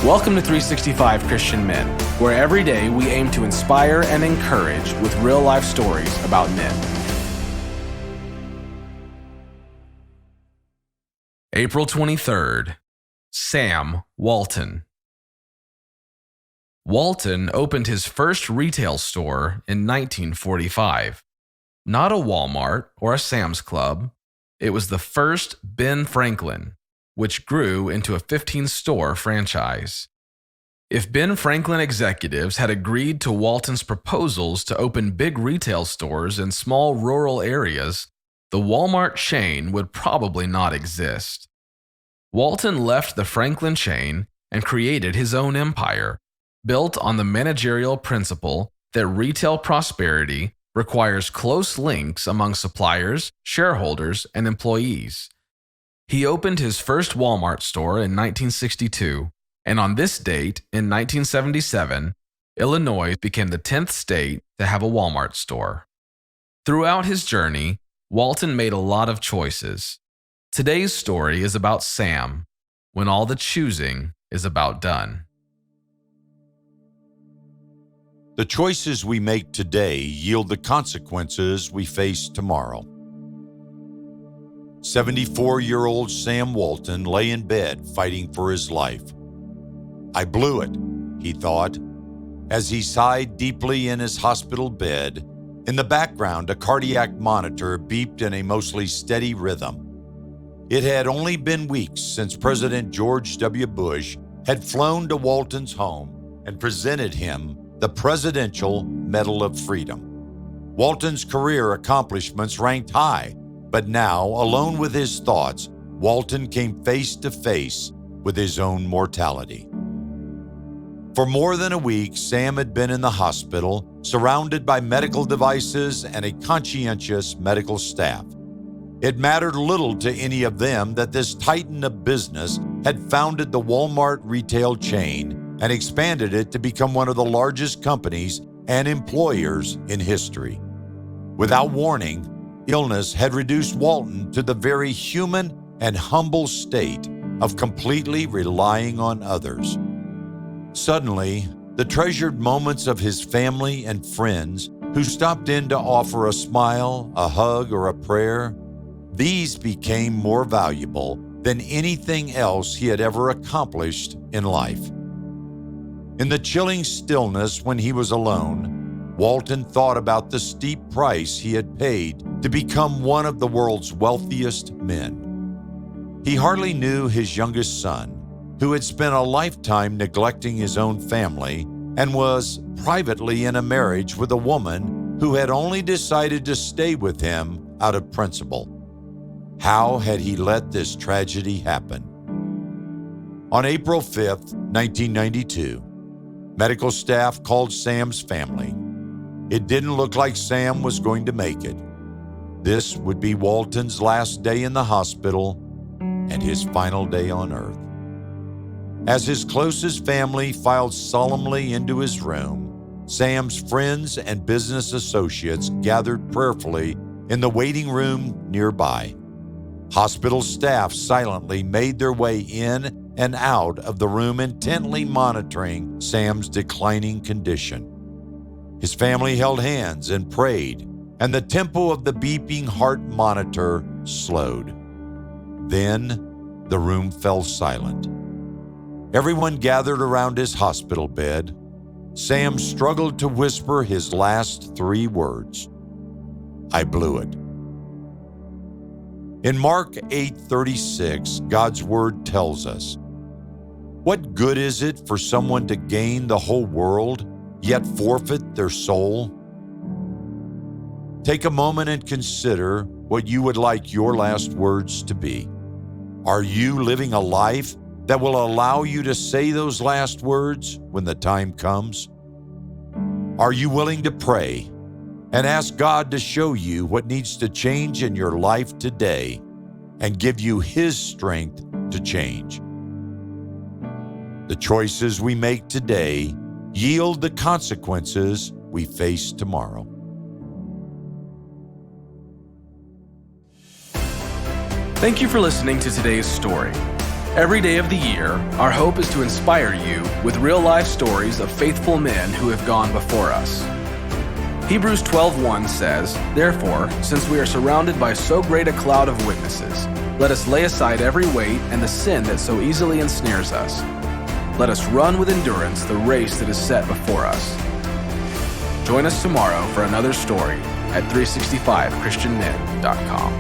Welcome to 365 Christian Men, where every day we aim to inspire and encourage with real-life stories about men. April 23rd, Sam Walton. Walton opened his first retail store in 1945. Not a Wal-Mart or a Sam's Club. It was the first Ben Franklin, which grew into a 15-store franchise. If Ben Franklin executives had agreed to Walton's proposals to open big retail stores in small rural areas, the Wal-Mart chain would probably not exist. Walton left the Franklin chain and created his own empire, built on the managerial principle that retail prosperity requires close links among suppliers, shareholders, and employees. He opened his first Wal-Mart store in 1962, and on this date, in 1977, Illinois became the 10th state to have a Wal-Mart store. Throughout his journey, Walton made a lot of choices. Today's story is about Sam, when all the choosing is about done. The choices we make today yield the consequences we face tomorrow. 74-year-old Sam Walton lay in bed fighting for his life. I blew it, he thought, as he sighed deeply in his hospital bed. In the background, a cardiac monitor beeped in a mostly steady rhythm. It had only been weeks since President George W. Bush had flown to Walton's home and presented him the Presidential Medal of Freedom. Walton's career accomplishments ranked high, but now, alone with his thoughts, Walton came face to face with his own mortality. For more than a week, Sam had been in the hospital, surrounded by medical devices and a conscientious medical staff. It mattered little to any of them that this titan of business had founded the Wal-Mart retail chain and expanded it to become one of the largest companies and employers in history. Without warning, illness had reduced Walton to the very human and humble state of completely relying on others. Suddenly, the treasured moments of his family and friends who stopped in to offer a smile, a hug, or a prayer, these became more valuable than anything else he had ever accomplished in life. In the chilling stillness when he was alone, Walton thought about the steep price he had paid to become one of the world's wealthiest men. He hardly knew his youngest son, who had spent a lifetime neglecting his own family and was privately in a marriage with a woman who had only decided to stay with him out of principle. How had he let this tragedy happen? On April 5th, 1992, medical staff called Sam's family. It didn't look like Sam was going to make it. This would be Walton's last day in the hospital and his final day on earth. As his closest family filed solemnly into his room, Sam's friends and business associates gathered prayerfully in the waiting room nearby. Hospital staff silently made their way in and out of the room, intently monitoring Sam's declining condition. His family held hands and prayed, and the tempo of the beeping heart monitor slowed. Then, the room fell silent. Everyone gathered around his hospital bed. Sam struggled to whisper his last 3 words. I blew it. In Mark 8:36, God's word tells us, "What good is it for someone to gain the whole world, yet forfeit their soul?" Take a moment and consider what you would like your last words to be. Are you living a life that will allow you to say those last words when the time comes? Are you willing to pray and ask God to show you what needs to change in your life today and give you His strength to change? The choices we make today yield the consequences we face tomorrow. Thank you for listening to today's story. Every day of the year, our hope is to inspire you with real-life stories of faithful men who have gone before us. Hebrews 12:1 says, "Therefore, since we are surrounded by so great a cloud of witnesses, let us lay aside every weight and the sin that so easily ensnares us. Let us run with endurance the race that is set before us." Join us tomorrow for another story at 365christianmen.com.